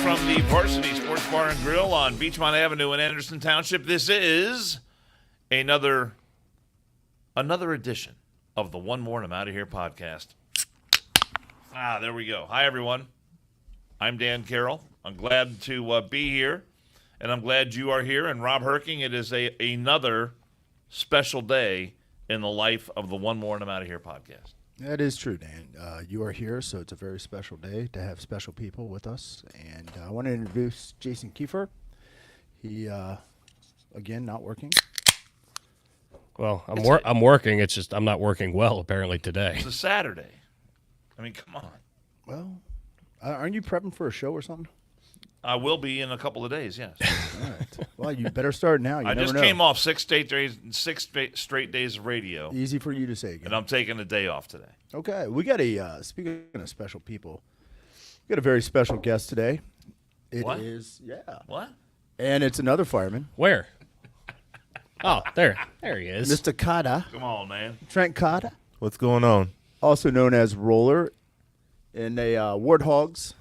from the Varsity Sports Bar and Grill on Beachmont Avenue in Anderson Township. This is another edition of the One More and I'm Out of Here podcast. There we go. Hi, everyone. I'm Dan Carroll. I'm glad to be here, and I'm glad you are here. And Rob Herking, it is another special day in the life of the One More and I'm Out of Here podcast. That is true, Dan. You are here, so it's a very special day to have special people with us. And I want to introduce Jason Kiefer. He, again, not working. Well, I'm working. It's just I'm not working well, apparently, today. It's a Saturday. I mean, come on. Well, aren't you prepping for a show or something? I will be in a couple of days, yes. All right. Well, you better start now. You I never just know. came off 6 straight days of radio. Easy for you to say again. And I'm taking a day off today. Okay. We got speaking of special people, we got a very special guest today. It What? is, yeah. What? And it's another fireman. Where? Oh, there he is. Mr. Cotta. Come on, man. Trent Cotta. What's going on? Also known as Roller in a Warthogs.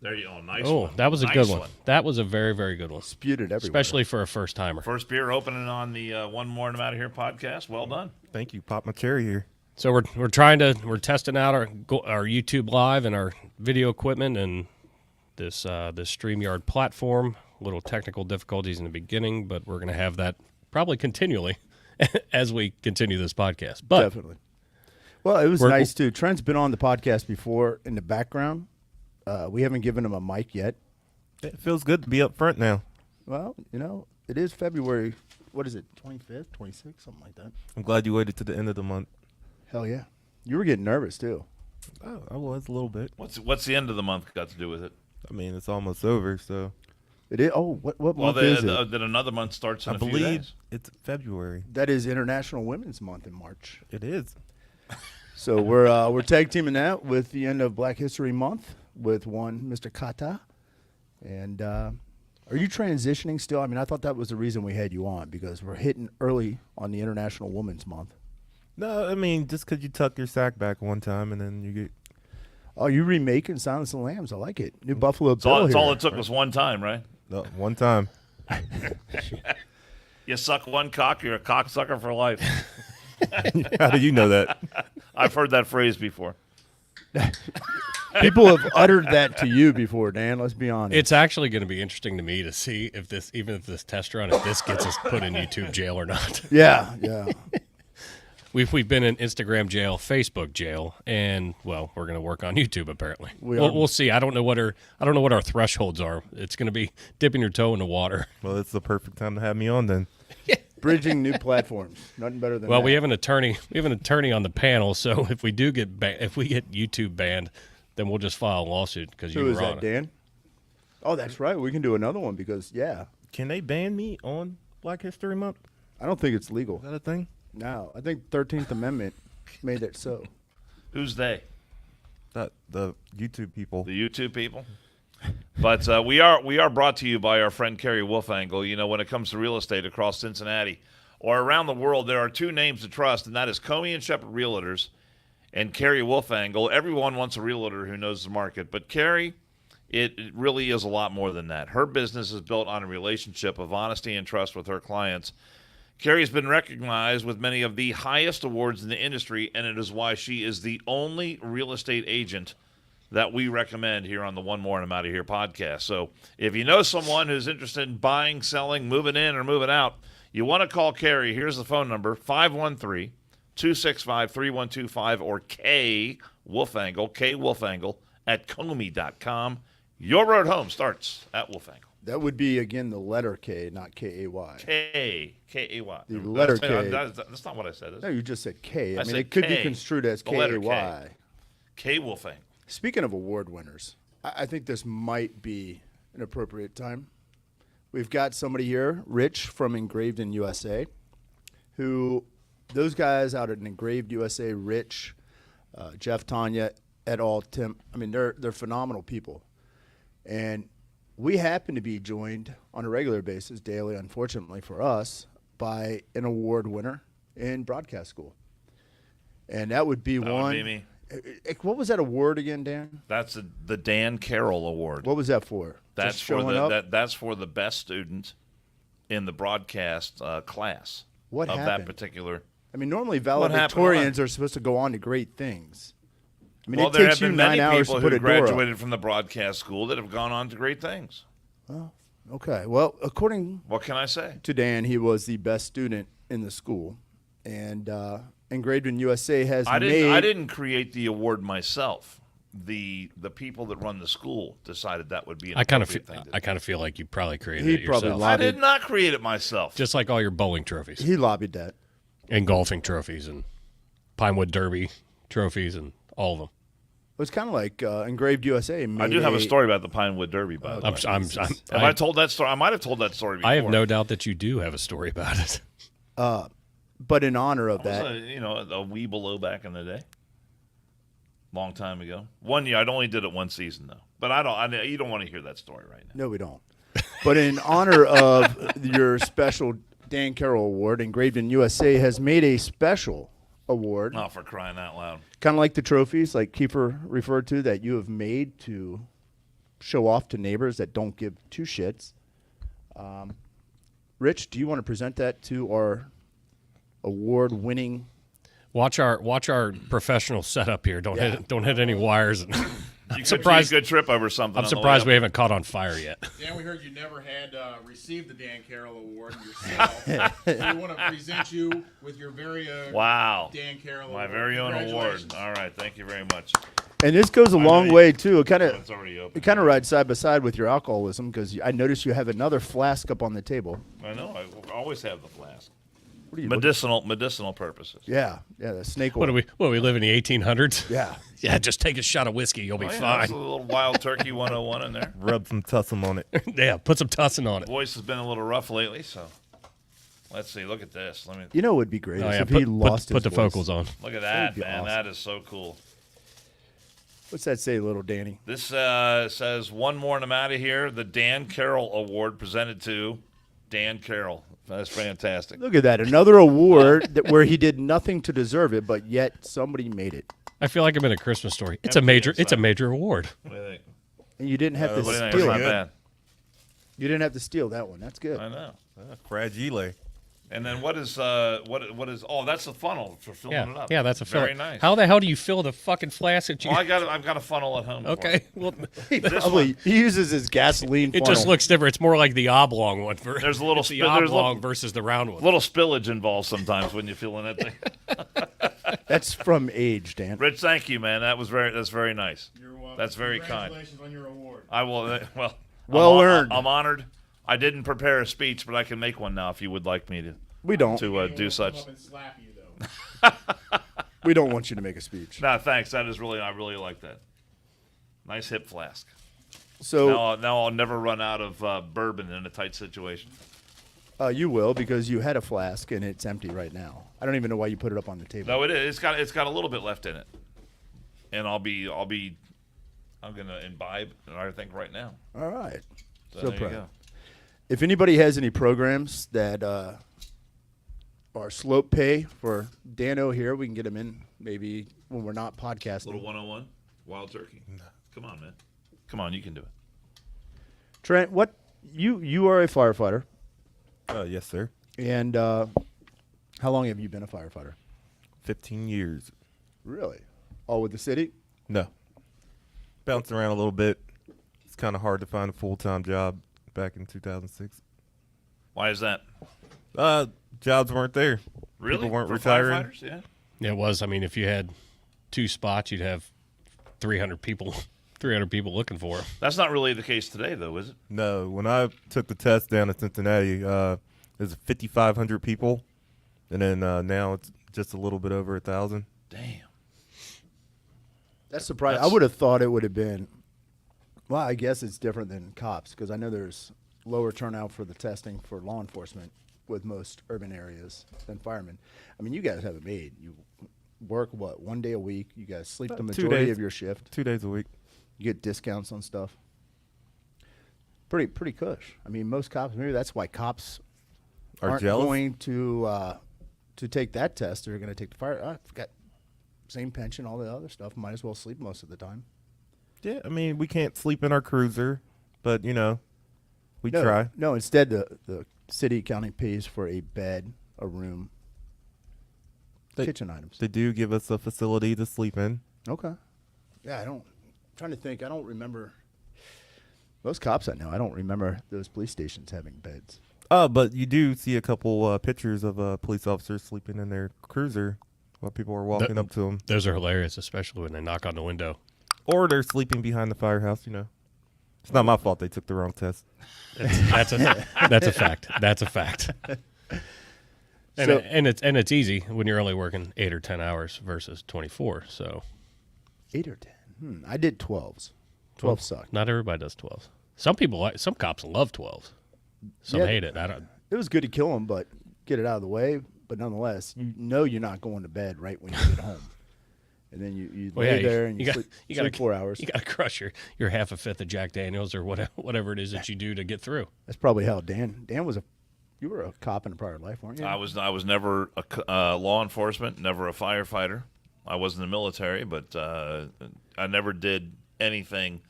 There you go. Nice Oh, one. that was a Nice good one. That was a very, very good one. Spewed it everywhere. Especially for a first timer. First beer opening on the One More and I'm Out of Here podcast. Well done. Thank you. Pop my cherry here. So we're testing out our YouTube Live and our video equipment and this StreamYard platform. Little technical difficulties in the beginning, but we're going to have that probably continually as we continue this podcast. But Definitely. Well, it was nice, too. Trent's been on the podcast before in the background. We haven't given him a mic yet. It feels good to be up front now. Well, it is February, what is it, 25th, 26th, something like that. I'm glad you waited to the end of the month. Hell yeah. You were getting nervous, too. Oh, I was a little bit. What's the end of the month got to do with it? I mean, it's almost over, so. It is. Oh, what Well, month is it? then another month starts in I a few believe days. it's February. That is International Women's Month in March. It is. So we're tag teaming that with the end of Black History Month with one Mr. Kata. And are you transitioning still? I mean, I thought that was the reason we had you on, because we're hitting early on the International Women's Month. No, I mean, just because you tuck your sack back one time and then you get. Oh, you remaking Silence of the Lambs. I like it. New Buffalo Bill It's here. all it took was one time, right? No, one time. You suck one cock, you're a cocksucker for life. How do you know that? I've heard that phrase before. People have uttered that to you before, Dan. Let's be honest. it's actually going to be interesting to me to see if this test run, if this gets us put in YouTube jail or not. Yeah. We've been in Instagram jail, Facebook jail, and well, we're going to work on YouTube apparently. We'll see. I don't know what our thresholds are. It's going to be dipping your toe in the water. Well, it's the perfect time to have me on then. Bridging new platforms. Nothing better than that. Well, we have an attorney. We have an attorney on the panel. So if we do get if we get YouTube banned, then we'll just file a lawsuit because you Who is were on that, it. Dan? Oh, that's right. We can do another one because, yeah, Can they ban me on Black History Month? I don't think it's legal. Is that a thing? No, I think 13th Amendment made it so. Who's they? The YouTube people. The YouTube people? But we are brought to you by our friend Kerry Wolfangle. You know, when it comes to real estate across Cincinnati or around the world, there are two names to trust, and that is Comey and Shepard Realtors and Kerry Wolfangle. Everyone wants a realtor who knows the market, but Kerry, it really is a lot more than that. Her business is built on a relationship of honesty and trust with her clients. Kerry's been recognized with many of the highest awards in the industry, and it is why she is the only real estate agent that we recommend here on the One More and I'm Out of Here podcast. So if you know someone who's interested in buying, selling, moving in, or moving out, you want to call Kerry. Here's the phone number, 513-265-3125, or K Wolfangle at Comey.com. Your road home starts at Wolfangle. That would be, again, the letter K, not K-A-Y. K-A-Y. The letter K. That's not what I said. Is No, it? you just said K. I I mean, said it could K, be construed as the letter K-A-Y. K Wolfangle. Speaking of award winners, I think this might be an appropriate time. We've got somebody here, Rich from Engraved in USA, who those guys out at Engraved USA, Rich, Jeff, Tanya, et al., Tim, I mean, they're phenomenal people. And we happen to be joined on a regular basis, daily, unfortunately for us, by an award winner in broadcast school. And that would be That one. would be me. What was that award again, Dan? That's the Dan Carroll Award. What was that for? That's Just for showing the up? that's for the best student in the broadcast class What of that happened? particular. I mean, normally What happened? valedictorians are supposed to go on to great things. I mean, Well, it there takes have you been 9 many hours people to put who a door up. graduated from the broadcast school that have gone on to great things. Okay. Well, according What can I say? to Dan, he was the best student in the school, and Engraved in USA has I made. didn't create the award myself. The people that run the school decided that would be an I kind of appropriate thing to do. I kind of feel like you probably created He it probably yourself. lied. I did not create it myself. Just like all your bowling trophies He lobbied that. and golfing trophies and Pinewood Derby trophies and all of them. It was kind of like Engraved USA. Made I do have a story about the Pinewood Derby, by the way. Have I told that story? I might have told that story before. I have no doubt that you do have a story about it. But in honor of I that, was a wee below back in the day. Long time ago. 1 year. I only did it one season though. But you don't want to hear that story right now. no, we don't. But in honor of your special Dan Carroll Award, Engraved in USA has made a special award, Oh, for crying out loud. kind of like the trophies, like Kiefer referred to, that you have made to show off to neighbors that don't give two shits. Rich, do you want to present that to our award-winning? Watch our professional setup here. Don't hit any wires. And You surprised- could trip over something. I'm on the way surprised up. we haven't caught on fire yet. Dan, we heard you never had received the Dan Carroll Award yourself. So we want to present you with your very Wow. Dan Carroll My Award. very own award. Congratulations. All right. Thank you very much. And this goes a long you- way too. It kind It's of already open. it kind of rides side by side with your alcoholism, because I noticed you have another flask up on the table. I know. I always have the flask. What are you? Medicinal purposes. Yeah, the snake oil. What do we live in the 1800s? Yeah. Yeah, just take a shot of whiskey. You'll be Oh, yeah, fine. that's a little wild turkey 101 in there. Rub some tussin on it. Yeah, put some tussin on it. Voice has been a little rough lately, so let's see. Look at this. Let me You know what would be great Oh, is yeah, if he lost put the his voice. focals on. look at That would that, be man. awesome. That is so cool. What's that say, little Danny? This says one more and I'm out of here. The Dan Carroll Award presented to Dan Carroll. That's fantastic. Look at that. Another award where he did nothing to deserve it, but yet somebody made it. I feel like I'm in a Christmas story. It's a Empty major. It's a inside. major award. What do you think? And you didn't have to What do you think? steal It's not it. bad. You didn't have to steal that one. That's good. I know. Fragile. And then what is? Oh, that's the funnel for filling it Yeah, up. yeah, that's a very fill. nice. How the hell do you fill the fucking flask that you? Well, I've got a funnel at home. for Okay, it. well, Probably he uses his gasoline. it just funnel. looks different. It's more like the oblong one. There's a little it's the there's a oblong little, versus the round one. little spillage involved sometimes when you're filling that thing. That's from age, Dan. Rich, thank you, man. That's very nice. You're welcome. That's very kind. Congratulations on your award. I will. Well earned. I'm honored. I didn't prepare a speech, but I can make one now if you would like me We don't. to We'll do come such. up and slap you, though. We don't want you to make a speech. No, thanks. I really like that. Nice hip flask. So Now I'll never run out of bourbon in a tight situation. you will, because you had a flask and it's empty right now. I don't even know why you put it up on the table. No, it is. It's got a little bit left in it, and I'm gonna imbibe. I think right now. All right. So, So there you proud. go. If anybody has any programs that are slope pay for Dano here, we can get him in maybe when we're not podcasting. Little 101, wild turkey. Come on, man. Come on, you can do it. Trent, what you are a firefighter, Yes, sir. and how long have you been a firefighter? 15 years. Really? All with the city? No. Bounced around a little bit. It's kind of hard to find a full-time job back in 2006. Why is that? Jobs weren't there. Really? People weren't For retiring. firefighters? Yeah. It was. I mean, if you had 2 spots, you'd have 300 people. 300 people looking for them. That's not really the case today, though, is it? No, when I took the test down in Cincinnati, there's 5,500 people, and then now it's just a little bit over 1,000. Damn. That's surprising. That's- I would have thought it would have been. Well, I guess it's different than cops, because I know there's lower turnout for the testing for law enforcement with most urban areas than firemen. I mean, you guys have it made. You work, what, 1 day a week? You guys sleep the 2 majority days. of your shift. 2 days a week. You get discounts on stuff. Pretty cush. I mean, most cops, maybe that's why cops Are aren't jealous? going to take that test. They're going to take the fire. I forgot. same pension, all the other stuff. Might as well sleep most of the time. Yeah, I mean, we can't sleep in our cruiser, but, we try. No, instead the city county pays for a bed, a room, kitchen items. They do give us a facility to sleep in. Okay. Yeah, I'm trying to think. I don't remember. Most cops I know, I don't remember those police stations having beds. But you do see a couple pictures of police officers sleeping in their cruiser while people are walking up to them. Those are hilarious, especially when they knock on the window. Or they're sleeping behind the firehouse, It's not my fault they took the wrong test. That's a fact. That's a fact. And it's easy when you're only working 8 or 10 hours versus 24. So 8 or 10. I did 12s. 12 sucked. not everybody does 12s. Some cops love 12s. Some Yeah. hate it. I don't. It was good to kill them, but get it out of the way. But nonetheless, you know you're not going to bed right when you get home. And then you Well, lay yeah, there and you gotta- sleep gotta 4 hours. You got to crush your half a fifth of Jack Daniels or whatever it is that you do to get through. That's probably how Dan was you were a cop in a prior life, weren't you? I was never a law enforcement, never a firefighter. I was in the military, but I never did anything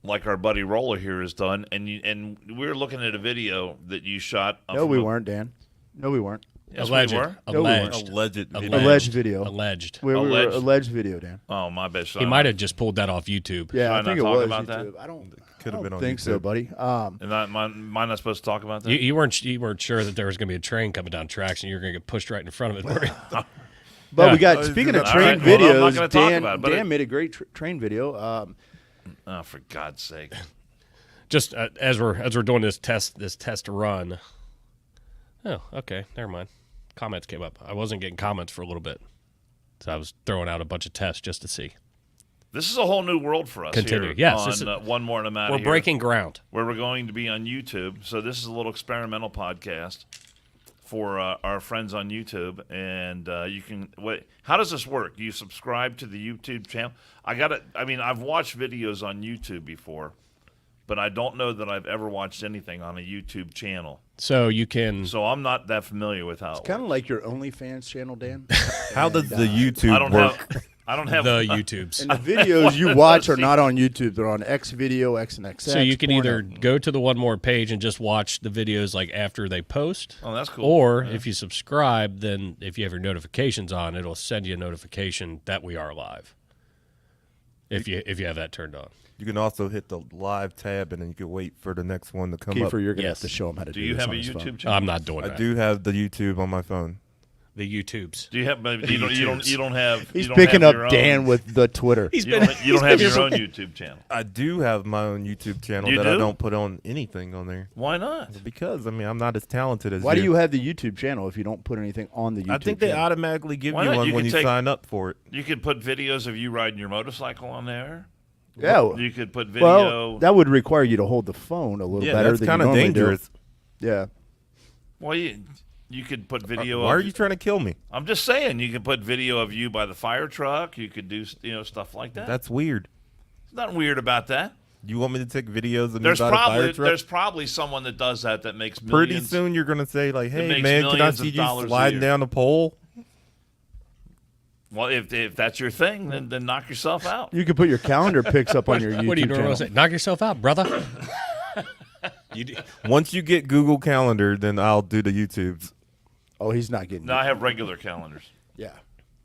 like our buddy Roller here has done. And we were looking at a video that you shot. No, we weren't, Dan. No, we weren't. Yes, Alleged. we were. No, we weren't. Alleged. Alleged video. Alleged. We were Alleged. alleged video, Dan. Oh, my bad. He might have just pulled that off YouTube. Yeah, I I think not it talk was about that? YouTube. I don't Could've been on think so, YouTube. buddy. And am I not supposed to talk about that? You weren't sure that there was going to be a train coming down tracks and you were going to get pushed right in front of it. were you? But Yeah. we got Oh, speaking of all train right, well, I'm not videos. gonna talk Dan, about it, but Dan it- made a great train video. Oh, for God's sake! Just as we're doing this test run. Oh, okay, never mind. Comments came up. I wasn't getting comments for a little bit, so I was throwing out a bunch of tests just to see. This is a whole new world for us. Continue. Here Yes, this on is- One More and I'm Outta We're Here, breaking ground. where we're going to be on YouTube. So this is a little experimental podcast for our friends on YouTube, and you can. Wait, how does this work? You subscribe to the YouTube channel. I've watched videos on YouTube before, but I don't know that I've ever watched anything on a YouTube channel. So you can. So I'm not that familiar with how. It Kind of works. like your OnlyFans channel, Dan. How does the YouTube I don't work? have. I don't have the YouTubes. And the videos you watch are not on YouTube. They're on X Video, X and X. So you can either go to the One More page and just watch the videos like after they post. Oh, that's cool. Or if you subscribe, then if you have your notifications on, it'll send you a notification that we are live. If you have that turned on. You can also hit the live tab, and then you can wait for the next one to come up. Kiefer, you're gonna Yes. have to show him how to do Do you this have on a his phone. YouTube channel? I'm not doing I that. do have the YouTube on my phone. The YouTubes. Do you have? Maybe you don't have. He's you don't picking have up your own- Dan with the Twitter. He's You don't have your own YouTube channel. I do have my own YouTube channel You that I do? don't put on anything on there Why not? because I'm not as talented as Why do you have the YouTube channel if you don't put anything on the YouTube I think they channel? automatically give Why you not? one You when can you take- sign up for it. You could put videos of you riding your motorcycle on there. Yeah. You could put video. Well, that would require you to hold the phone a little Yeah, better that's than you kind of normally dangerous. do. Yeah. well, you could put video. Why of, are you trying to kill me? I'm just saying, you could put video of you by the fire truck. You could do stuff like that. That's weird. There's nothing weird about that. You want me to take videos of There's me by the fire probably truck? there's probably someone that does that makes Pretty millions. soon you're gonna say like, "Hey makes man, can I millions see of you dollars a sliding year. down the pole?" Well, if that's your thing, then knock yourself out. You could put your calendar pics up on your YouTube What do you channel. normally say? Knock yourself out, brother. You do. Once you get Google Calendar, then I'll do the YouTubes. Oh, he's not getting No, it. I have regular calendars. Yeah.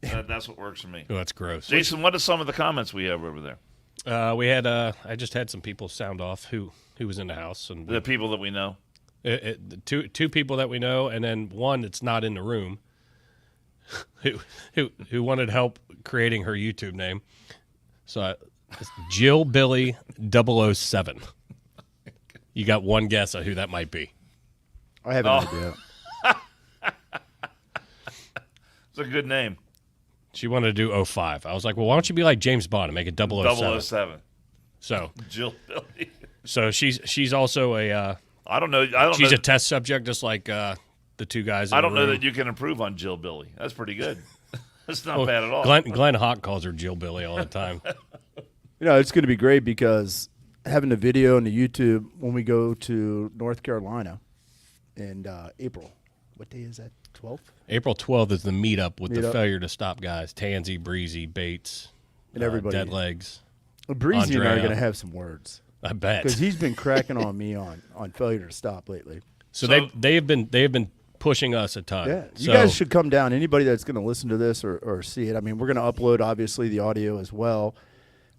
That's what works for me. Oh, that's gross. Jason, what are some of the comments we have over there? We had. I just had some people sound off who was in the house, and The people that we know. the two people that we know, and then one that's not in the room, who wanted help creating her YouTube name. So it's Jill Billy 007. You got one guess at who that might be. I have an idea. It's a good name. She wanted to do 05. I was like, well, why don't you be like James Bond and make it 007? 007. So Jill Billy. she's also a I don't know. she's a test subject, just like the two guys. In I the don't know room. that you can improve on Jill Billy. That's pretty good. That's not Well, bad at all. Glenn Hawk calls her Jill Billy all the time. You know, it's going to be great because having the video and the YouTube when we go to North Carolina in April, what day is that? 12th? April 12th is the meetup with the Meetup. failure to stop guys. Tansy, Breezy, Bates, And everybody. Dead Legs. Well, Breezy and I are Andrea. going to have some words I bet. because he's been cracking on me on failure to stop lately. So they have been pushing us a ton. Yeah, you So- guys should come down. Anybody that's going to listen to this or see it. I mean, we're going to upload obviously the audio as well.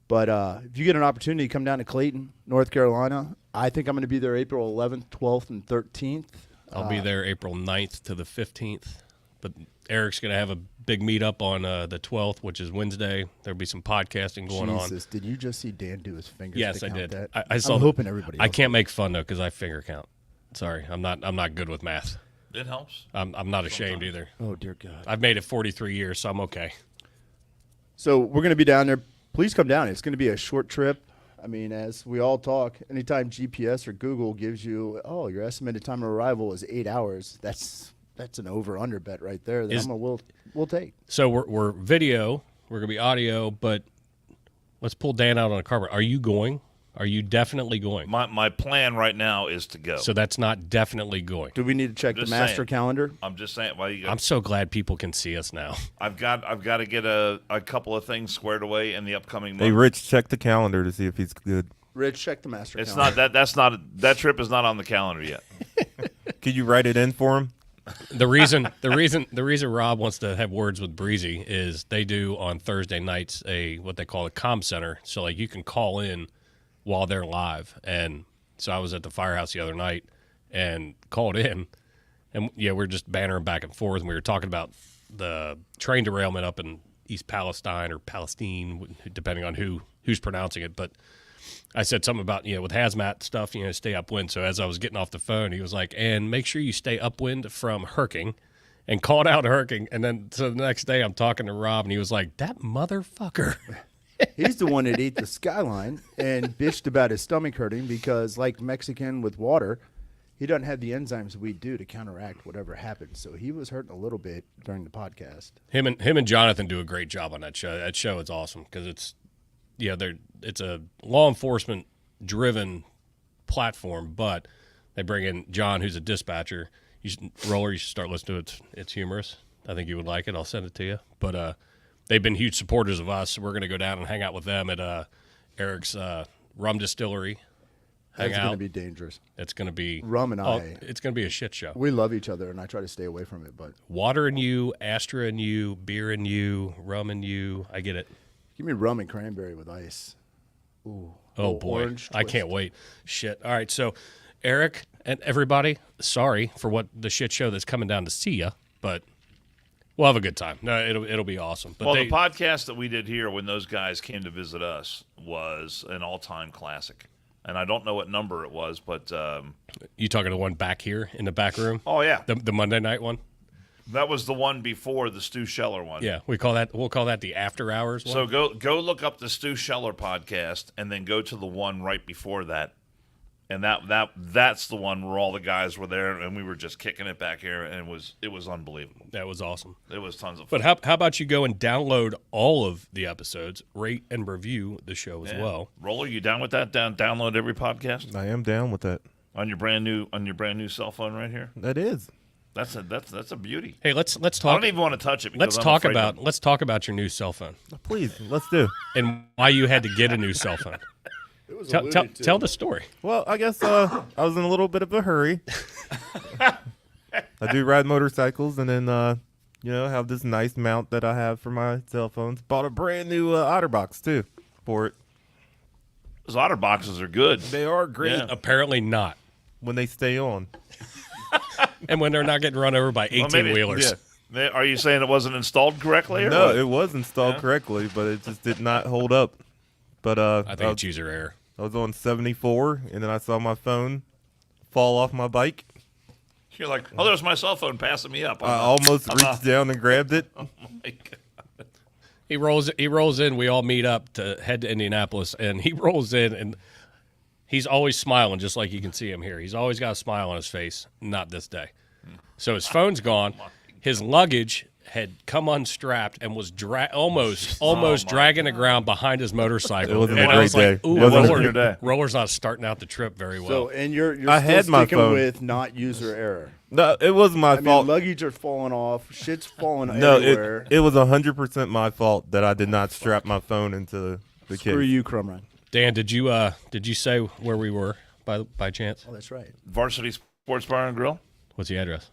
But if you get an opportunity, come down to Clayton, North Carolina. I think I'm going to be there April 11th, 12th, and 13th. I'll be there April 9th to the 15th. But Eric's going to have a big meetup on the 12th, which is Wednesday. There'll be some podcasting going on. Jesus, did you just see Dan do his fingers? Yes, to I count did. That? I saw. I'm hoping everybody. I else can't make fun though because I finger count. Sorry, I'm not good with math. It helps. I'm not ashamed either. Oh dear God. I've made it 43 years, so I'm okay. So we're going to be down there. Please come down. It's going to be a short trip. I mean, as we all talk, anytime GPS or Google gives you, oh, your estimated time of arrival is 8 hours. That's an over/under bet right there. That we'll take. So we're video. We're gonna be audio, but let's pull Dan out on a carpet. Are you going? Are you definitely going? My plan right now is to go. So that's not definitely going. Do we need to check the Just master saying. calendar? I'm just saying. Well, I'm so glad people can see us now. I've got to get a couple of things squared away in the upcoming month. Hey, Rich, check the calendar to see if he's good. Rich, check the master It's calendar. not that trip is not on the calendar yet. Could you write it in for him? The reason Rob wants to have words with Breezy is they do on Thursday nights what they call a comm center. So like you can call in while they're live. And so I was at the firehouse the other night and called in, and yeah, we're just bantering back and forth, and we were talking about the train derailment up in East Palestine or Palestine, depending on who's pronouncing it. But I said something about, with hazmat stuff, stay upwind. So as I was getting off the phone, he was like, and make sure you stay upwind from Herking, and called out Herking. And then so the next day I'm talking to Rob, and he was like, that motherfucker. He's the one that ate the skyline and bitched about his stomach hurting because, like Mexican with water, he doesn't have the enzymes we do to counteract whatever happens. So he was hurting a little bit during the podcast. Him and Jonathan do a great job on that show. That show is awesome because it's a law enforcement driven platform, but they bring in John, who's a dispatcher. Roller, you should start listening to it. It's humorous. I think you would like it. I'll send it to you. But they've been huge supporters of us. We're going to go down and hang out with them at Eric's rum distillery. Hang That's going to out. be dangerous. It's going to be Rum and I. It's going to be a shit show. We love each other, and I try to stay away from it. But Water and you, Astra and you, beer and you, rum and you. I get it. give me rum and cranberry with ice. Ooh. Oh, Little boy. orange I twist. can't wait. Shit. All right. So, Eric and everybody, sorry for what the shit show that's coming down to see you, but we'll have a good time. No, it'll be awesome. But Well, the podcast that we did here when those guys came to visit us was an all-time classic. And I don't know what number it was, but you talking the one back here in the back room? oh yeah, The Monday night one? that was the one before the Stu Scheller one. Yeah, we'll call that the after hours one. So go look up the Stu Scheller podcast, and then go to the one right before that, and that's the one where all the guys were there, and we were just kicking it back here, and it was unbelievable. That was awesome. It was tons of fun. But how about you go and download all of the episodes, rate and review the show as well. Roller, you down with that? Download every podcast I am down with that. on your brand new cell phone right here. That is. That's a beauty. Hey, let's I talk. don't even want to touch it. Because Let's I'm talk afraid about to- let's talk about your new cell phone Please, let's do. and why you had to get a new cell phone. It was Tell the story. Well, I guess I was in a little bit of a hurry. I do ride motorcycles, and then have this nice mount that I have for my cell phones. Bought a brand new OtterBox too for it. Those otter boxes are good. They are great Yeah. Apparently not. when they stay on. And when they're not getting run over by 18 wheelers. yeah. Are you saying it wasn't installed correctly? Or No, what? it was installed correctly, but it just did not hold up. But I think it's user error. I was on 74, and then I saw my phone fall off my bike. You're like, oh, there's my cell phone passing me up. I almost reached down and grabbed it. Oh my God. He rolls in. We all meet up to head to Indianapolis, and he rolls in, and he's always smiling, just like you can see him here. He's always got a smile on his face. Not this day. So his phone's gone. His luggage had come unstrapped and was almost my dragging the ground behind his motorcycle. It wasn't and a I great was like, day. ooh, It wasn't a good day. roller's not starting out the trip very well. So, and you're I still had my sticking phone. with not user error. No, it was my I mean, fault. luggage are falling off. Shit's falling No, everywhere. it was 100% my fault that I did not strap my phone into the Screw case. you, Crumb Run. Dan, did you say where we were by chance? Oh, that's right. Varsity Sports Bar and Grill. What's the address?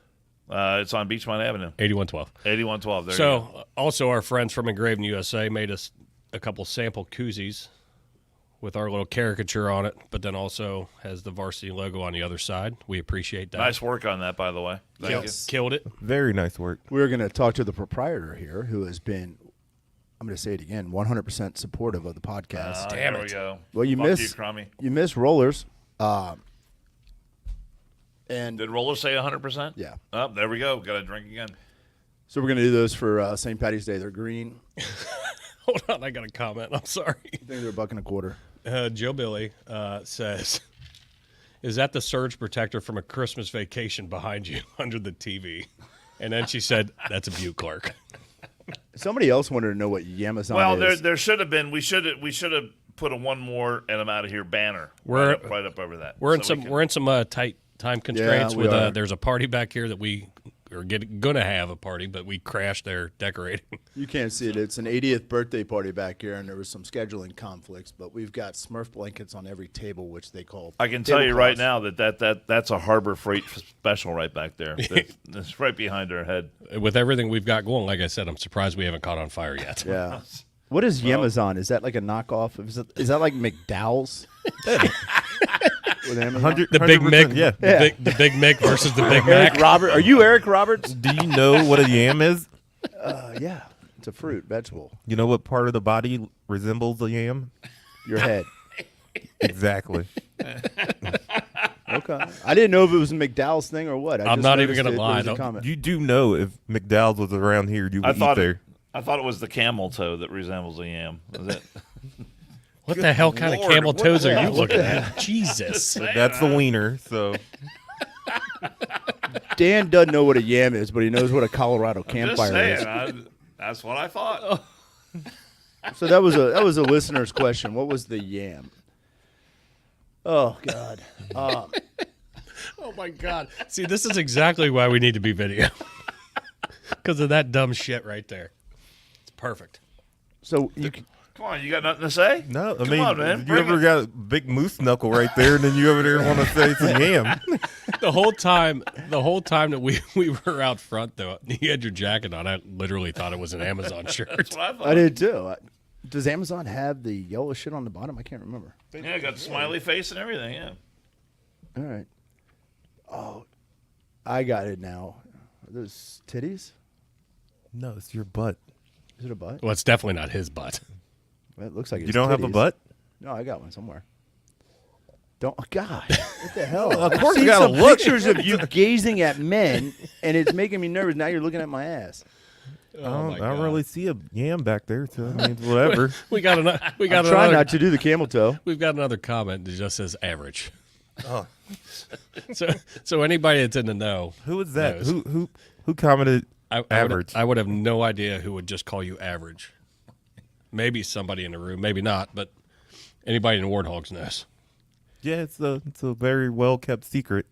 It's on Beachmont Avenue, 8112. 8112. There you go. So, also our friends from Engraving USA made us a couple sample koozies with our little caricature on it, but then also has the varsity logo on the other side. We appreciate that. Nice work on that, by the way. Thank you. Killed it. Very nice work. We're going to talk to the proprietor here who has been, I'm going to say it again, 100% supportive of the podcast. Damn there it. we go. Well, you Fuck miss- you, Crummy. You miss rollers. And Did Roller say 100%? yeah. Oh, there we go. Got to drink again. So we're going to do those for St. Patty's Day. They're green. Hold on, I got a comment. I'm sorry. I think they're $1.25. Joe Billy says, "Is that the surge protector from a Christmas vacation behind you under the TV?" And then she said, "That's a Butte Clark." Somebody else wanted to know what Yamazon Well, is. there should have been. We should have put a one more and I'm out of here banner We're- right up over that. We're in So we some can- we're in some tight time constraints. we with are. there's a party back here that we are gonna have a party, but we crashed their decorating. You can't see it. It's an 80th birthday party back here, and there was some scheduling conflicts. But we've got Smurf blankets on every table, which they call. I can tell you right tablecloths. now that's a Harbor Freight special right back there. That's right behind our head. With everything we've got going, like I said, I'm surprised we haven't caught on fire yet. Yeah. What is Yamazon? Is that like a knockoff? Is that like McDowell's? With Amazon? 100, The Big 100%, Mick, yeah. the Big Mick versus the Big Eric Mac. Robert? Are you Eric Roberts? Do you know what a yam is? Yeah. It's a fruit, vegetable. You know what part of the body resembles a yam? Your head. Exactly. Okay. I didn't know if it was a McDowell's thing or what. I'm not even noticed gonna it. lie, There was a though. comment. You do know if McDowell's was around here, you I would eat thought there. it was the camel toe that resembles a yam. Is it? What the hell kind Lord, of camel what toes the are you hell? looking at? Jesus. That's the wiener, so Dan doesn't know what a yam is, but he knows what a Colorado Just campfire saying. is. That's what I thought. So that was a listener's question. What was the yam? Oh God. Oh my God. See, this is exactly why we need to be video. Because of that dumb shit right there. It's perfect. So you can, Come on, you got nothing to say? no. I Come mean, on, man. you Bring ever it. got a big moose knuckle right there, and then you over there want to say some yam? The whole time that we were out front, though, you had your jacket on. I literally thought it was an Amazon shirt. That's what I thought. I did too. Does Amazon have the yellow shit on the bottom? I can't remember. Yeah, got the smiley face and everything. Yeah. All right. Oh, I got it now. Are those titties? No, it's your butt. Is it a butt? Well, it's definitely not his butt. Well, it looks like You it's don't have a titties. butt? No, I got one somewhere. Don't. Oh, God, what the hell? Of I've course you seen gotta some look. pictures of you gazing at men, and it's making me nervous. Now you're looking at my ass. Oh I don't really see a yam back there, so I mean, whatever. We got another. Try not to do the camel toe. We've got another comment that just says average. Oh. So anybody that's in the know, Who was that? knows. Who commented average. average? I would have no idea who would just call you average. Maybe somebody in the room, maybe not, but anybody in Warthogs knows. Yeah, it's a very well kept secret.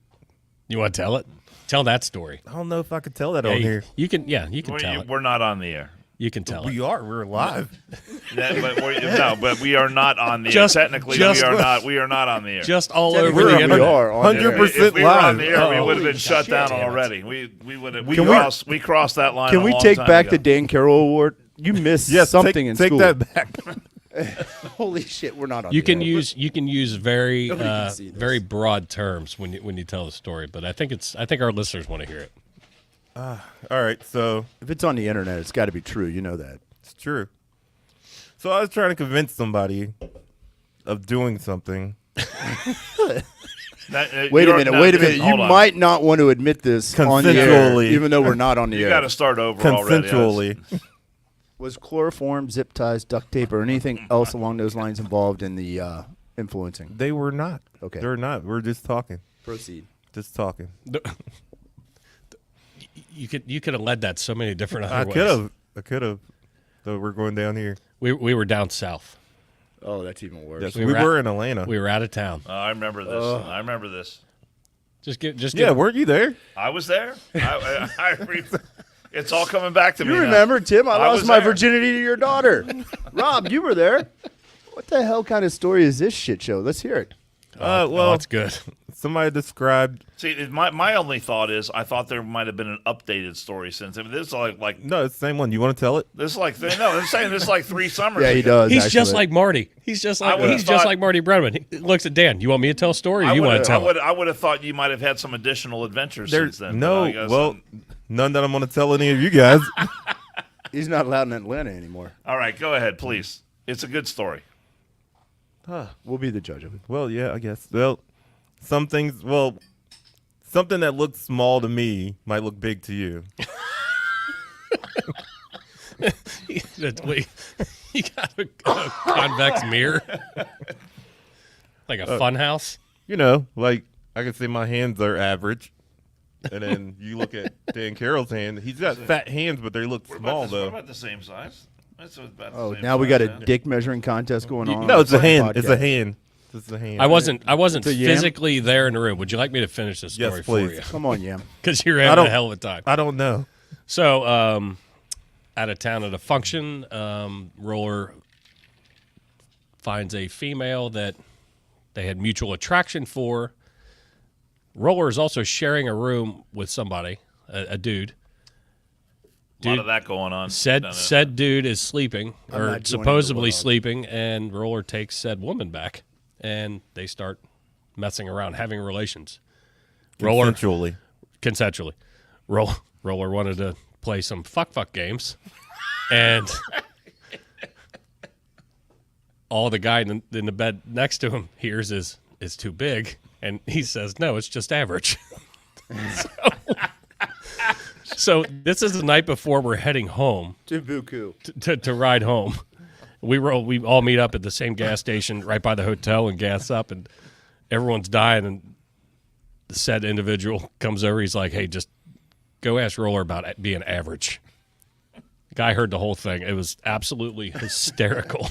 You want to tell it? Tell that story. I don't know if I could tell that Yeah, on you, here. you can. Yeah, you can tell it. We're not on the air. You can tell it. We are. We're live. But we are not on the air. Just- Technically, just- we are not. We are not on the air. Just all over Technically, the we internet. are on the air. 100% If we were on the live. air, we Oh, would have been holy shut shit, down damn it. already. We Can we- we crossed that line. Can a we long take time back ago. the Dan Carroll Award? You missed Yes, something in take school. that back. Holy shit, we're not on. You the can air. use very Nobody can see this. very broad terms when you tell the story, but I think our listeners want to hear it. All right, so If it's on the internet, it's got to be true. You know that. it's true. So I was trying to convince somebody of doing something. Wait a minute. Wait a minute. You Hold on. might not want to admit this on the air, Consensually. even though we're not on the You air. got to start over already. Consensually. Was chloroform, zip ties, duct tape, or anything else along those lines involved in the influencing? They were not. Okay. They're not. We're just talking. Proceed. Just talking. You could have led that so many different other ways. I could have. So we're going down here. We were down south. Oh, that's even worse. Yes, We we were were in Atlanta. We were out of town. I remember this. I remember this. Yeah, weren't you there? I was there. It's all coming back to me. You now. remember, Tim? I lost was my there. virginity to your daughter. Rob, you were there. What the hell kind of story is this shit show? Let's hear it. Well, that's good. somebody described. See, my only thought is I thought there might have been an updated story since. I mean, this is like No, it's the same one. You want to tell it? this is like no, I'm saying this is like 3 summers. Yeah, he ago. does. He's actually. just like Marty. He's just like would've thought- Marty Brennan. He looks at Dan. You want me to tell a story, or I you want to would tell it? I would have thought you might have had some additional adventures There's since then. no. but I guess- Well, none that I'm going to tell any of you guys. He's not allowed in Atlanta anymore. all right, go ahead, please. It's a good story. We'll be the judge of it. Well, yeah, I guess. Well, some things. Well, something that looks small to me might look big to you. Wait, you got a convex mirror, like a fun house. You know, like I could say my hands are average, and then you look at Dan Carroll's hand. He's got fat hands, but they look small We're though. about the same size. That's about the Oh, same now we size, got a yeah. dick measuring contest going on. No, it's a on the hand. It's a podcast. hand. It's a hand. I wasn't It's a yam? physically there in the room. Would you like me to finish the story Yes, for please. you? Come on, Yam. Because you're having a don't- hell of a time. I don't know. So, out of town at a function, Roller finds a female that they had mutual attraction for. Roller is also sharing a room with somebody, a dude. A lot of that going on. Said dude is sleeping, I'm or not joining supposedly the world. sleeping, and Roller takes said woman back, and they start messing around, having relations. Roller Consensually. Roller wanted to play some fuck games, and all the guy in the bed next to him hears is too big, and he says, "No, it's just average." So this is the night before we're heading home Tibuku. to ride home. We all meet up at the same gas station right by the hotel and gas up, and everyone's dying. And the said individual comes over. He's like, "Hey, just go ask Roller about being average." Guy heard the whole thing. It was absolutely hysterical.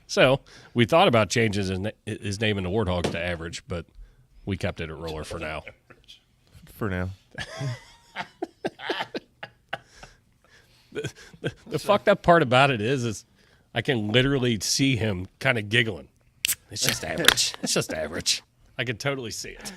So we thought about changing his name in the Warthog to Average, but we kept it at Roller for now. For now. The fucked up part about it is I can literally see him kind of giggling. It's just average. It's just average. I can totally see it.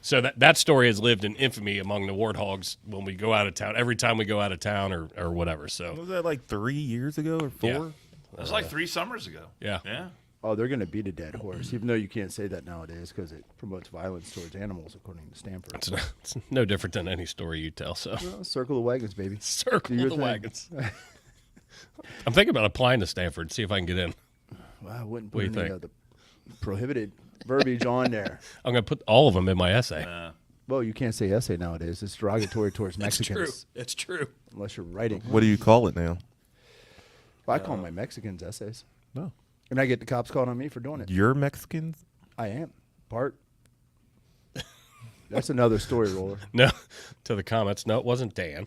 So that story has lived in infamy among the Warthogs when we go out of town. Every time we go out of town or whatever. So Was that like 3 years ago or 4? Yeah. It was like 3 summers ago. yeah. Yeah. Oh, they're going to beat a dead horse, even though you can't say that nowadays because it promotes violence towards animals, according to Stanford. It's no different than any story you tell. So Well, circle the wagons, baby. circle Do your the thing. wagons. I'm thinking about applying to Stanford, see if I can get in. Well, I wouldn't What put do you any of the prohibited verbiage on there. I'm going to put all of them in my essay. Well, you can't say essay nowadays. It's derogatory towards It's true. Mexicans. It's true. Unless you're writing. What do you call it now? I call my Mexicans essays. No. And I get the cops calling on me for doing it. You're Mexicans? I am. Part. That's another story, Roller. No, to the comments. No, it wasn't Dan.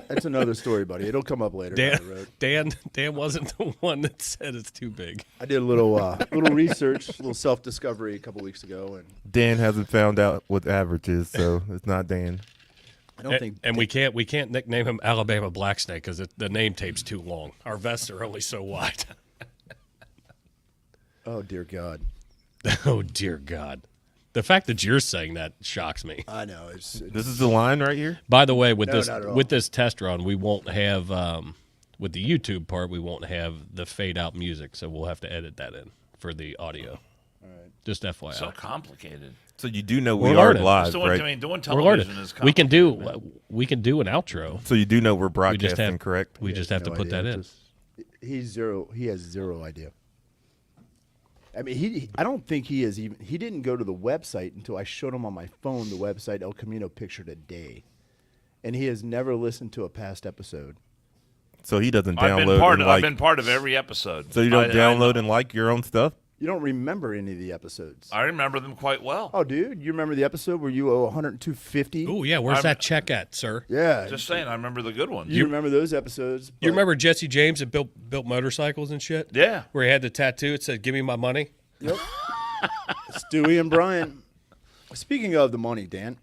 That's another story, buddy. It'll come up later down the road. Dan wasn't the one that said it's too big. I did a little research, a little self-discovery a couple weeks ago, and Dan hasn't found out what average is, so it's not Dan. I don't think. And we can't nickname him Alabama Black Snake because the name tape's too long. Our vests are only so wide. Oh dear God. Oh dear God, the fact that you're saying that shocks me. I know. It's This is the line right here? By the way, with No, not at all. this test run, we won't have with the YouTube part, we won't have the fade out music, so we'll have to edit that in for the audio. All right. Just FYI. So complicated. So you do know We're we are learning. live, Doing, right? I mean, doing We're learning. television is We can complicated. do an outro. So you do know we're We just broadcasting, have correct? We just have to no put idea. that in. He has zero idea. I mean, I don't think he is even. He didn't go to the website until I showed him on my phone the website El Camino Picture Today, and he has never listened to a past episode. So he doesn't I've download been part. and I've like. been part of every episode. So you don't I- download and like your own stuff? You don't remember any of the episodes. I remember them quite well. Oh, dude, you remember the episode where you owe $102.50? Oh yeah, where's that check at, sir? Yeah. Just saying, I remember the good ones. You remember those episodes? You but- remember Jesse James that built motorcycles and shit? Yeah. Where he had the tattoo. It said, "Give me my money." Yep. Stewie and Brian. Speaking of the money, Dan,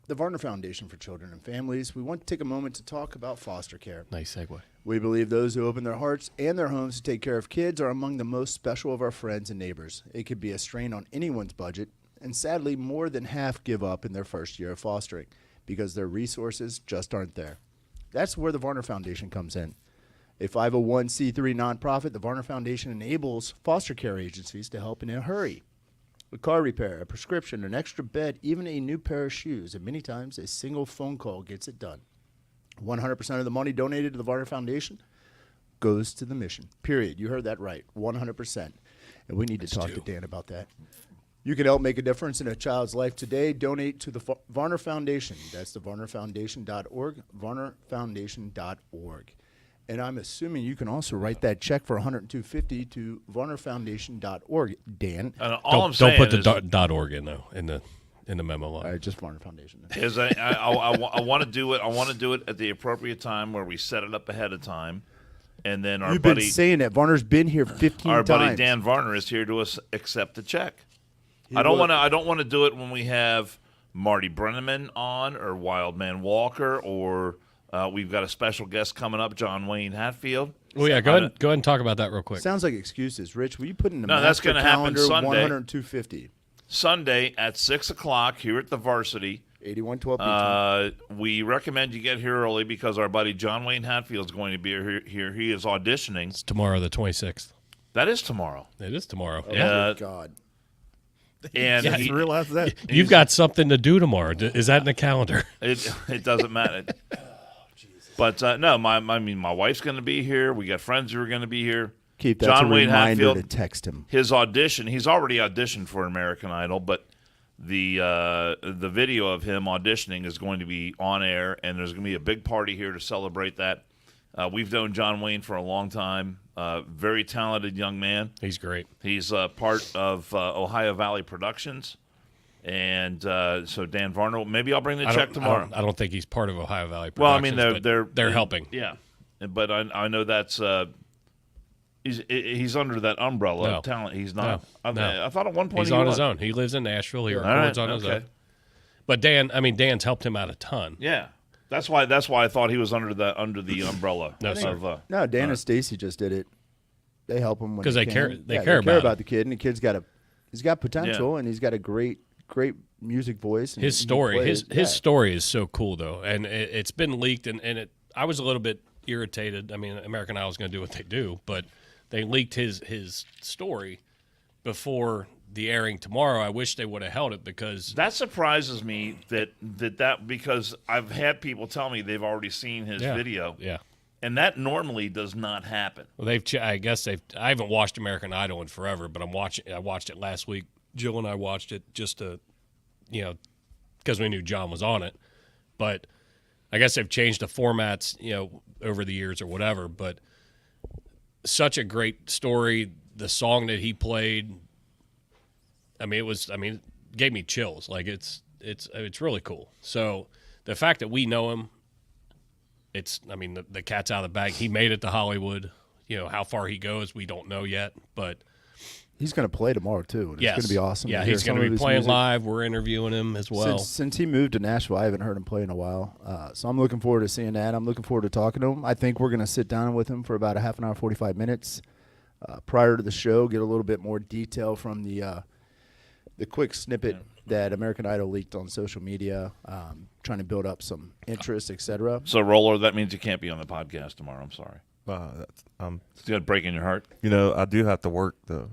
the Varner Foundation for Children and Families, we want to take a moment to talk about foster care. Nice segue. We believe those who open their hearts and their homes to take care of kids are among the most special of our friends and neighbors. It could be a strain on anyone's budget, and sadly, more than half give up in their first year of fostering because their resources just aren't there. That's where the Varner Foundation comes in. A 501c3 nonprofit, the Varner Foundation enables foster care agencies to help in a hurry. A car repair, a prescription, an extra bed, even a new pair of shoes, and many times a single phone call gets it done. 100% of the money donated to the Varner Foundation goes to the mission. Period. You heard that right. 100%. And we need to talk to Dan about that. You can help make a difference in a child's life today. Donate to the Varner Foundation. That's the varnerfoundation.org, varnerfoundation.org. And I'm assuming you can also write that check for $102.50 to varnerfoundation.org, Dan. And all I'm Don't saying put the is, .org in though in the memo line. All right, just Varner Foundation. is I want to do it. I want to do it at the appropriate time where we set it up ahead of time, and then our You've buddy, been saying that. Varner's been here 15 our times. buddy Dan Varner is here to accept the check. I don't want to do it when we have Marty Brenneman on or Wildman Walker or we've got a special guest coming up, John Wayne Hatfield. Oh yeah, go ahead and talk about that real quick. Sounds like excuses. Rich, will you put in the No, that's master gonna happen calendar Sunday. 102.50? Sunday at 6:00 here at the Varsity. 8112 We recommend you get here early because our buddy John Wayne Hatfield is going to be here. He is auditioning. It's tomorrow, the 26th. That is tomorrow. It is tomorrow. Oh, Yeah. my God. And I he- just realized that. You've got something to do tomorrow. Is that in the calendar? it doesn't matter. But no, my wife's going to be here. We got friends who are going to be here. Keep that John a Wayne reminder Hatfield. to text him. His audition. He's already auditioned for American Idol, but the video of him auditioning is going to be on air, and there's going to be a big party here to celebrate that. We've known John Wayne for a long time. Very talented young man. He's great. He's part of Ohio Valley Productions, and so Dan Varner. Maybe I'll bring the check tomorrow. I don't think he's part of Ohio Valley Well, I Productions. mean, but they're helping. Yeah, but I know that's he's under that umbrella No. of talent. He's not. No. I thought at one point He's he on was. his own. He lives in Nashville. He All records right, on his okay. own. But Dan's helped him out a ton. Yeah, that's why I thought he was under the umbrella. No, sir. of, No, Dan and Stacy just did it. They help him when 'Cause they they can. care- they Yeah, care about him. the kid, and the kid's he's got potential, and he's got a great music voice. And His he story, plays. his story is so cool though, and it's been leaked, and I was a little bit irritated. I mean, American Idol's going to do what they do, but they leaked his story before the airing tomorrow. I wish they would have held it because that surprises me that because I've had people tell me they've already seen his video, Yeah. and that normally does not happen. Well, I haven't watched American Idol in forever, but I watched it last week. Jill and I watched it just to, because we knew John was on it. But I guess they've changed the formats, over the years or whatever. But such a great story. The song that he played, it gave me chills. Like it's really cool. So the fact that we know him, the cat's out of the bag. He made it to Hollywood. How far he goes, we don't know yet. But He's going to play tomorrow too. And yes, It's going to be awesome. Yeah, to hear he's going some to of be his playing music. live. We're interviewing him as well. Since he moved to Nashville, I haven't heard him play in a while. So I'm looking forward to seeing that. I'm looking forward to talking to him. I think we're going to sit down with him for about a half an hour, 45 minutes prior to the show, get a little bit more detail from the quick snippet that American Idol leaked on social media, trying to build up some interest, etc. So, Roller, that means you can't be on the podcast tomorrow. I'm sorry. It's going to break in your heart. I do have to work though.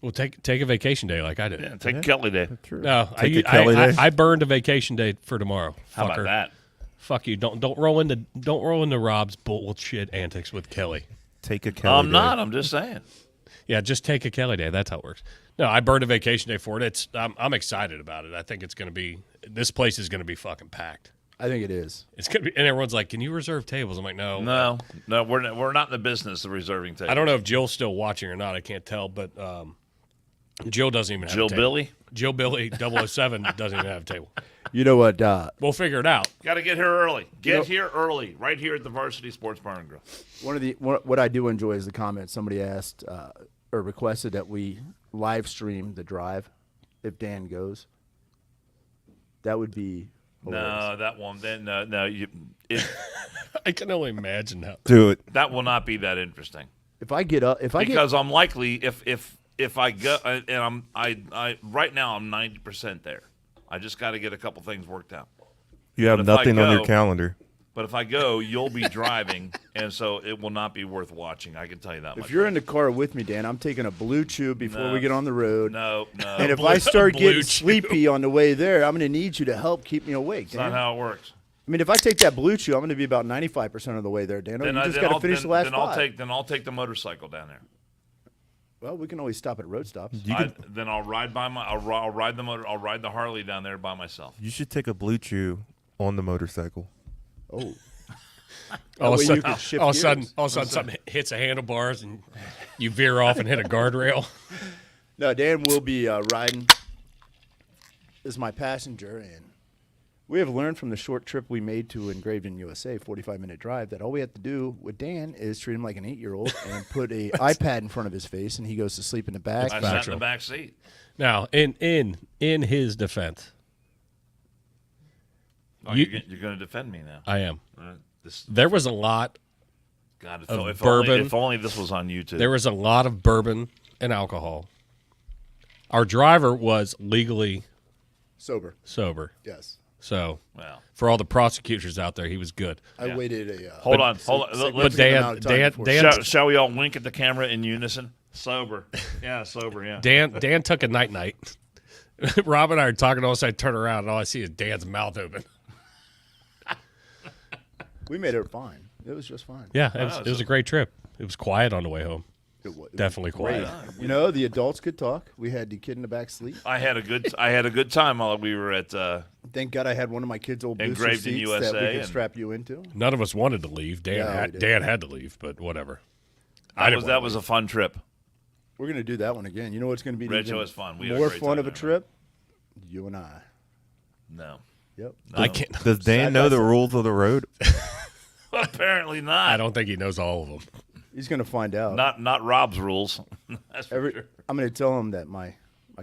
Well, take a vacation day like I did. Yeah, take Kelly Day. True. No, Take a Kelly day. I burned a vacation day for tomorrow. How Fucker. about that? Fuck you! Don't roll into Rob's bullshit antics with Kelly. Take a Kelly I'm day. not. I'm just saying. Yeah, just take a Kelly day. That's how it works. No, I burned a vacation day for it. I'm excited about it. I think it's going to be. This place is going to be fucking packed. I think it is. It's gonna be, and everyone's like, "Can you reserve tables?" I'm like, "No, No, we're not in the business of reserving tables. I don't know if Jill's still watching or not. I can't tell, but Jill doesn't even have Jill a table. Billy? Jill Billy 007 doesn't even have a table. You know what? We'll figure it out. Got to get here early. Get here early, right here at the Varsity Sports Bar and Grill. What I do enjoy is the comment somebody asked or requested that we live stream the drive if Dan goes. That would be hilarious. No, that one. Then no, I can only imagine how. Do it. that will not be that interesting. If I get up, Because I'm likely if I go and I right now I'm 90% there. I just got to get a couple things worked out. You have But if I nothing on your go- calendar. But if I go, you'll be driving, and so it will not be worth watching. I can tell you that much. if you're in the car with me, Dan, I'm taking a blue chew before No. we get on the road. no, And if Blue- I start Blue getting Chew. sleepy on the way there, I'm going to need you to help keep me awake, it's not Dan. how it works. I mean, if I take that blue chew, I'm going to be about 95% of the way there, Dan. You just got to finish the last five. Then I'll take the motorcycle down there. Well, we can always stop at road stops. Then I'll ride I'll ride the Harley down there by myself. You should take a blue chew on the motorcycle. Oh. All of way a you sudden, could shift all of a sudden, gears. all of a sudden, something hits the handlebars and you veer off and hit a guardrail. No, Dan will be riding as my passenger, and we have learned from the short trip we made to Engraved in USA, 45-minute drive, that all we have to do with Dan is treat him like an 8-year-old and put a iPad in front of his face, and he goes to sleep in the back. I sat in the back seat. Now, in his defense, Oh, You- you're going to defend me now. I am. This There was a lot. God, Of if bourbon. if only this was on YouTube. There was a lot of bourbon and alcohol. Our driver was legally Sober, sober, yes. so well, for all the prosecutors out there, he was good. I Yeah. waited a hold on. But significant Dan- amount of time Dan- before- Dan- Shall we all wink at the camera in unison? Sober. Yeah, sober. Yeah. Dan took a night. Rob and I are talking. All of a sudden, I turn around and all I see is Dan's mouth open. we made it fine. It was just fine. Yeah, it was a great trip. It was quiet on the way home. It was Definitely great. quiet. You know, the adults could talk. We had the kid in the back sleep. I had a good time while we were at. Thank God I had one of my kids' old booster Engraved in seats that we USA could and- strap you into. None of us wanted to leave. Dan Yeah, we had did. Dan had to leave, but whatever. That was a fun trip. We're going to do that one again. You know what's going to be Red even Show is fun. We had a more great fun time of a there. trip? You and I. No. Yep. I can't. Does Dan Side know by the side. rules of the road? Apparently not. I don't think he knows all of them. He's going to find out. Not Rob's rules. That's for sure. I'm going to tell him that my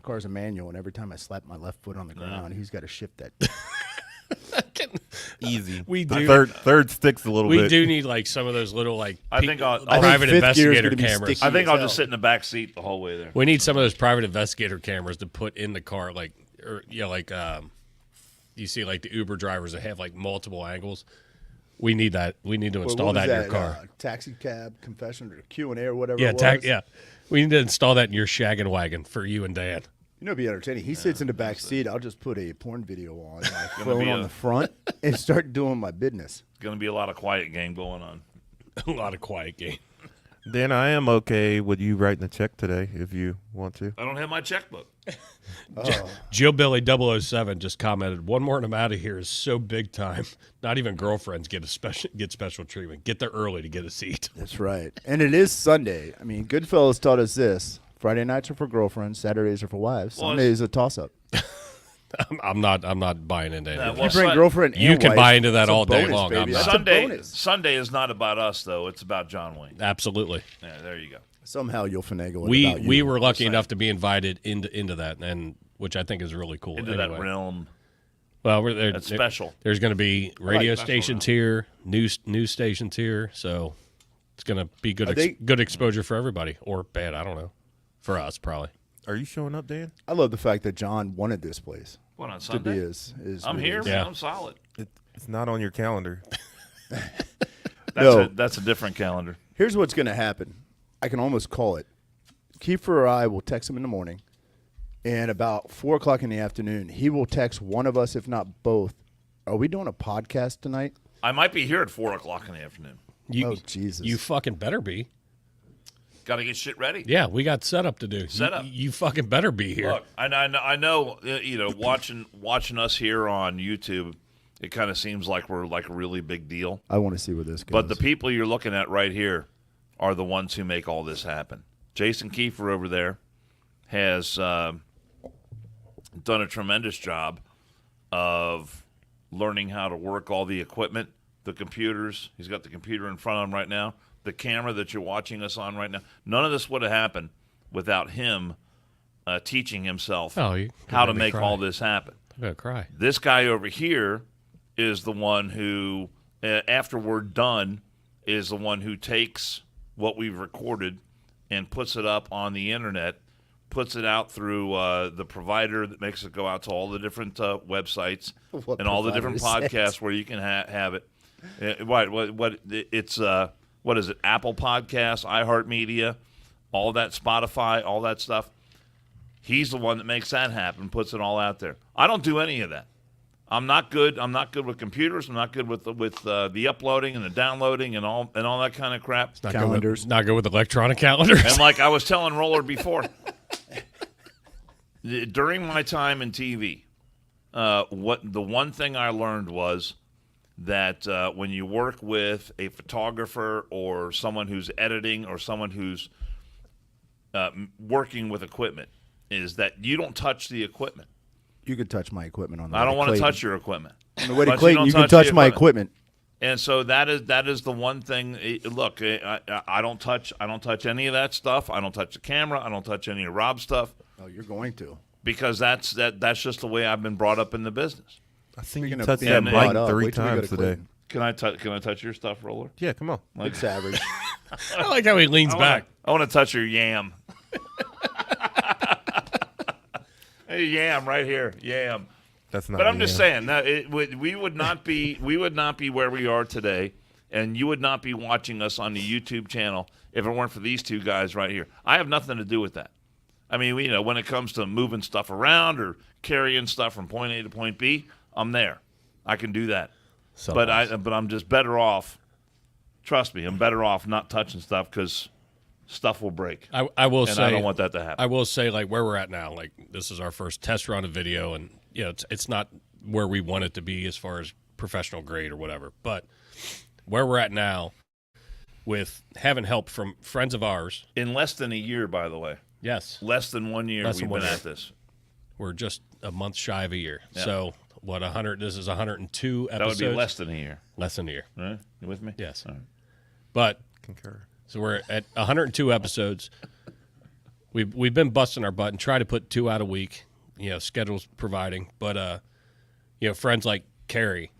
car's a manual, and every time I slap my left foot on the ground, he's got to shift that. Easy. We The do. third sticks a little We bit. do need like some of those little like I think I'll- I think private fifth gear is investigator gonna be cameras. sticky. I think I'll just hell. sit in the back seat the whole way there. We need some of those private investigator cameras to put in the car, like you see like the Uber drivers that have like multiple angles. We need that. We need to install What was that in your car. taxi cab confession or Q&A or whatever Yeah, it was. yeah. We need to install that in your shaggin' wagon for you and Dan. You know, it'd be entertaining. He sits in the back seat. I'll just put a porn video on, my phone be on a- the front, and start doing my business. Going to be a lot of quiet game going on. A lot of quiet game. Dan, I am okay with you writing a check today if you want to. I don't have my checkbook. Jill Billy 007 just commented, "One more and I'm out of here is so big time. Not even girlfriends get special treatment. Get there early to get a seat." That's right. And it is Sunday. I mean, Goodfellas taught us this. Friday nights are for girlfriends. Saturdays are for wives. Well, Sunday is a toss-up. I'm not buying into Yeah, anything. well, You bring girlfriend and You can wife, buy into that it's a all day bonus, long. baby. I'm That's not. a Sunday bonus. Sunday is not about us though. It's about John Wayne. Absolutely. Yeah, there you go. Somehow you'll finagle it We about you. we were lucky enough to be invited into that, and which I think is really cool. Into anyway. that realm. Well, we're there. That's special. There's going to be radio special stations here, news stations here, so it's going to be good I think- good exposure for everybody, or bad. I don't know. For us, probably. Are you showing up, Dan? I love the fact that John wanted this place What on to be Sunday? his I'm here, man. Yeah. I'm solid. It's not on your calendar. That's a different calendar. Here's what's going to happen. I can almost call it. Kiefer or I will text him in the morning, and about 4 o'clock in the afternoon, he will text one of us, if not both. Are we doing a podcast tonight? I might be here at 4 o'clock in the afternoon. You, Oh, Jesus. You fucking better be. Got to get shit ready. Yeah, we got setup to do. Setup. You fucking better be here. Look, I know, watching us here on YouTube, it kind of seems like we're like a really big deal. I want to see where this goes. But the people you're looking at right here are the ones who make all this happen. Jason Kiefer over there has done a tremendous job of learning how to work all the equipment, the computers. He's got the computer in front of him right now, the camera that you're watching us on right now. None of this would have happened without him teaching himself how to make all this happen. I'm going to cry. This guy over here is the one who, after we're done, is the one who takes what we've recorded and puts it up on the internet, puts it out through the provider that makes it go out to all the different websites and all the different podcasts where you can have it. What is it? Apple Podcasts, iHeartMedia, all that, Spotify, all that stuff. He's the one that makes that happen, puts it all out there. I don't do any of that. I'm not good. I'm not good with computers. I'm not good with the uploading and the downloading and all that kind of crap. It's not calendars. Not good with electronic calendars. And like I was telling Roller before, during my time in TV, what the one thing I learned was that when you work with a photographer or someone who's editing or someone who's working with equipment, is that you don't touch the equipment. You could touch my equipment on the I way don't to want to Clayton. touch your equipment. On the way to But Clayton, don't you can the touch my equipment. And so that is the one thing. Look, I don't touch any of that stuff. I don't touch the camera. I don't touch any of Rob's stuff Oh, you're going to. because that's just the way I've been brought up in the business. I think Speaking you of touched being that brought mic up, 3 wait till we go times to today. Clayton. Can I touch your stuff, Roller? Yeah, come on. Like Savage. I like how he leans back. I want to touch your yam. Hey, yam right here, yam. That's not. But I'm me, just man. saying that we would not be where we are today, and you would not be watching us on the YouTube channel if it weren't for these two guys right here. I have nothing to do with that. I mean, when it comes to moving stuff around or carrying stuff from point A to point B, I'm there. I can do that. But I'm just better off. Trust me, I'm better off not touching stuff because stuff will break. I will and say I don't want that to happen. I will say, like, where we're at now, like, this is our first test run of video, and it's not where we want it to be as far as professional grade or whatever. But where we're at now, with having help from friends of ours, In less than a year, by the way. yes, Less than 1 year Less than we've 1 been year. at this. we're just a month shy of a year. Yeah. So what 100? This is 102 That episodes. would be less than a year. Less than a year. Right? You with me? Yes. All right. But Concur. so we're at 102 episodes. We've been busting our butt and try to put 2 out a week, schedules providing. But friends like Carrie,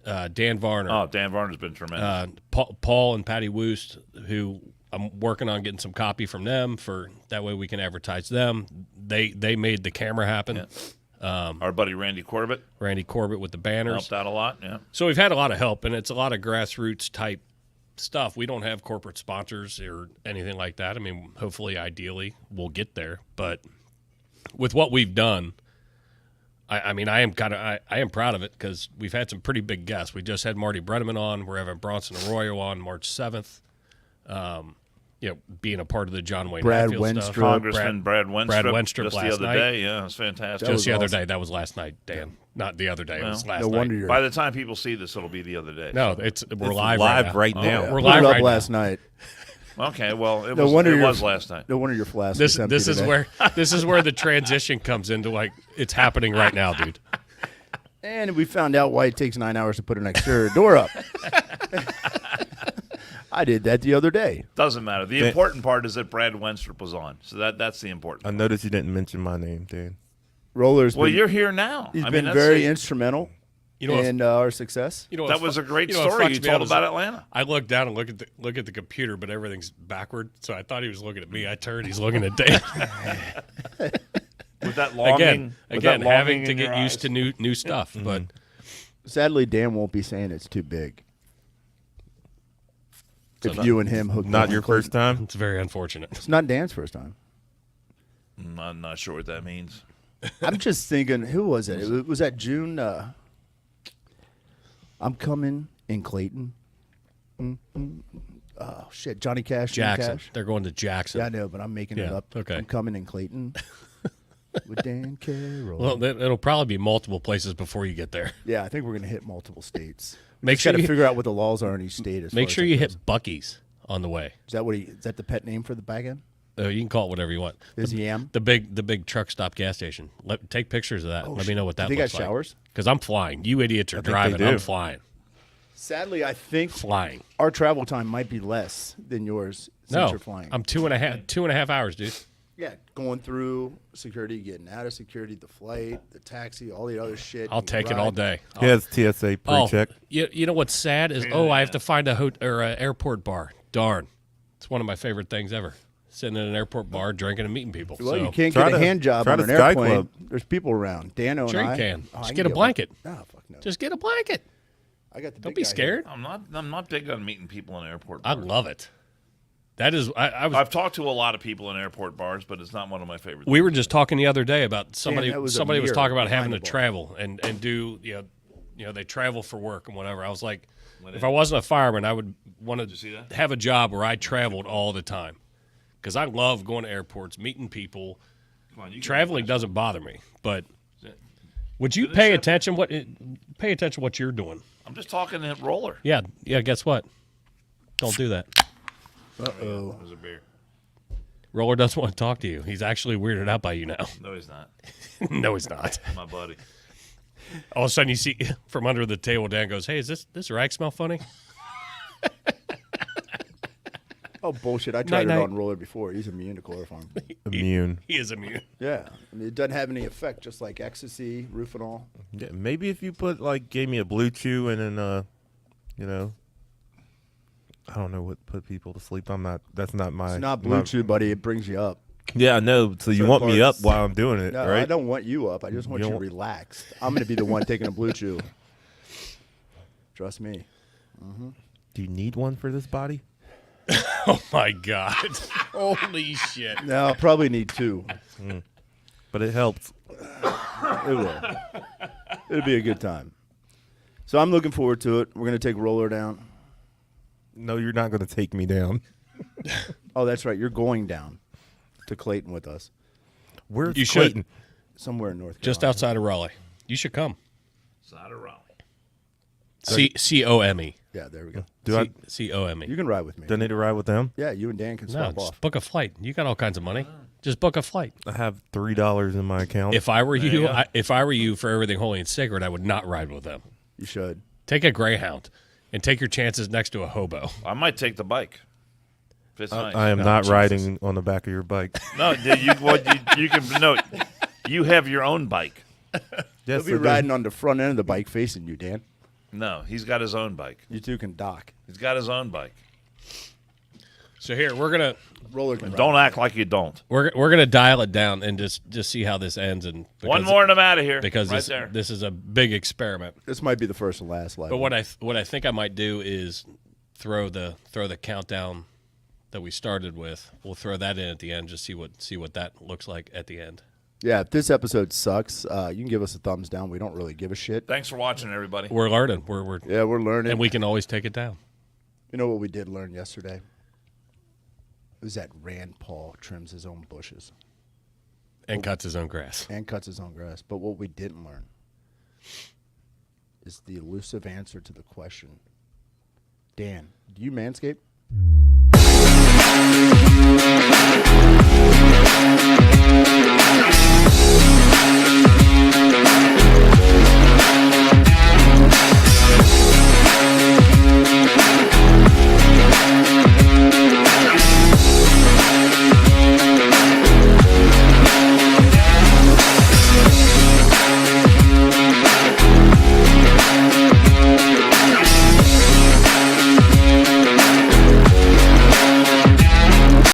Dan Varner, Oh, Dan Varner's been tremendous. Paul and Patty Woost, who I'm working on getting some copy from them for that way we can advertise them. They made the camera happen. Our buddy Randy Corbett Randy Corbett with the banners. helped out a lot. Yeah. So we've had a lot of help, and it's a lot of grassroots type stuff. We don't have corporate sponsors or anything like that. I mean, hopefully, ideally, we'll get there. But with what we've done, I am proud of it because we've had some pretty big guests. We just had Marty Brenneman on. We're having Bronson Arroyo on March 7th. Being a part of the John Wayne Brad Hatfield stuff. Wenstrup. Congressman Brad Wenstrup just just the other night. day. Yeah, it was fantastic. Just the other awesome. day. That was last night, Dan. Not the other day. It was last No night. wonder you're. By the time people see this, it'll be the other day. No, we're It's live live right now. right now. We're Put live it up right last now. night. Okay, well, it No wonder was, it you're- was last night. No wonder your flask. This is empty is today. where the transition comes into, like, it's happening right now, dude. And we found out why it takes 9 hours to put an exterior door up. I did that the other day. Doesn't matter. The important part is that Brad Wenstrup was on. So that's the important I part. noticed you didn't mention my name, Dan. Roller's Well, been, you're here now. he's I been mean, very instrumental You know, in our success. you know that what was a great you know what story fucks you me told out is about Atlanta. I look down and look at the computer, but everything's backward. So I thought he was looking at me. I turned. He's looking at Dan. With that longing, again, with that having longing to in your get used eyes. to new stuff. But Sadly, Dan won't be saying it's too big. If you and him hooked Not up your in Cleveland. first time. it's very unfortunate. It's not Dan's first time. I'm not sure what that means. I'm just thinking, who was it? It was that June. I'm coming in Clayton. Oh shit, Johnny Cash. Jimmy Jackson. Cash. They're going to Jackson. Yeah, I know, but I'm making it Yeah, up. okay. I'm coming in Clayton. with Dan Carroll. Well, it'll probably be multiple places before you get there. Yeah, I think we're gonna hit multiple states. Make Just sure got to you figure out what the laws are in each state. make sure you hit Bucky's on the way. Is that is that the pet name for the back end? You can call it whatever you want. Is Yam? The big truck stop gas station. Take pictures of that. Let me know what that they looks got like. showers? Because I'm flying. You idiots are think they driving. do. I'm flying. Sadly, I think Flying. our travel time might be less than yours since No, you're flying. I'm 2.5 hours, dude. Yeah, going through security, getting out of security, the flight, the taxi, all the other shit. I'll you take it ride. all day. He has TSA pre-check. You know what's sad is I have to find a airport bar. Darn, it's one of my favorite things ever. Sitting in an airport bar, drinking and meeting people. Well, so you can't Try get a to- hand job try on to an Sky airplane. Club. There's people around. Dano Sure and you I. can. Oh, I Just can get a blanket. No, fuck no. Just get a blanket. I got the Don't big be guy scared. I'm not big on meeting people in airport I bars. love it. That is, I was. I've talked to a lot of people in airport bars, but it's not one of my favorites. We were just talking the other day about somebody. that was a Somebody was mirror talking about behind having the to bar. travel and do they travel for work and whatever. I was like, if I wasn't a fireman, I would want see to that? have a job where I traveled all the time because I love going to airports, meeting people. Come on, you can- Traveling doesn't bother me, but would you this pay ship- attention? Pay attention what you're doing? I'm just talking to roller. Yeah. Guess what? Don't do that. Uh-oh. There's a beer. Roller doesn't want to talk to you. He's actually weirded out by you now. No, he's not. No, he's not. My buddy. All of a sudden, you see from under the table, Dan goes, "Hey, is this rag smell funny?" Oh, bullshit. I tried Night, it night. on roller before. He's immune to chloroform. Immune. He is immune. Yeah. I mean, it doesn't have any effect, just like ecstasy, Rufinol. Yeah, maybe if you gave me a blue chew and then I don't know what put people to sleep. That's not my. It's not blue chew, buddy. It brings you up. Yeah, I know. So you Certain want me up parts- while I'm doing it, No, right? I don't want you up. I just want You you don't- relaxed. I'm going to be the one taking a blue chew. Trust me. Do you need one for this body? Oh my God! Holy shit! No, I'll probably need two. But it helps. It will. It'll be a good time. So I'm looking forward to it. We're going to take Roller down. No, you're not going to take me down. Oh, that's right. You're going down to Clayton with us. Where's You should. Clayton? Somewhere in North Carolina. Just outside of Raleigh. You should come. Side of Raleigh. COME. Yeah, there we go. Do I COME. You can ride with me. do I need to ride with them? Yeah, you and Dan can No, swap just off. book a flight. You got all kinds of money. Just book a flight. I have $3 in my account. If I were you you, go. if I were you for everything holy and sacred, I would not ride with them. You should. Take a Greyhound and take your chances next to a hobo. I might take the bike. If it's nice. I am not riding on the back of your bike. No, you can no. You have your own bike. He'll Yes, be I do. riding on the front end of the bike facing you, Dan. No, he's got his own bike. You two can dock. He's got his own bike. So here we're gonna Roller can Don't ride. act like you don't. we're gonna dial it down and just see how this ends. And One because- more and I'm out of here. because right this there. this is a big experiment. This might be the first and last live. But what I think I might do is throw the countdown that we started with. We'll throw that in at the end. Just see what that looks like at the end. Yeah, if this episode sucks, you can give us a thumbs down. We don't really give a shit. Thanks for watching, everybody. We're learning. We're Yeah, we're learning. and we can always take it down. You know what we did learn yesterday? It was that Rand Paul trims his own bushes And cuts his own grass. and cuts his own grass. But what we didn't learn is the elusive answer to the question. Dan, do you manscape?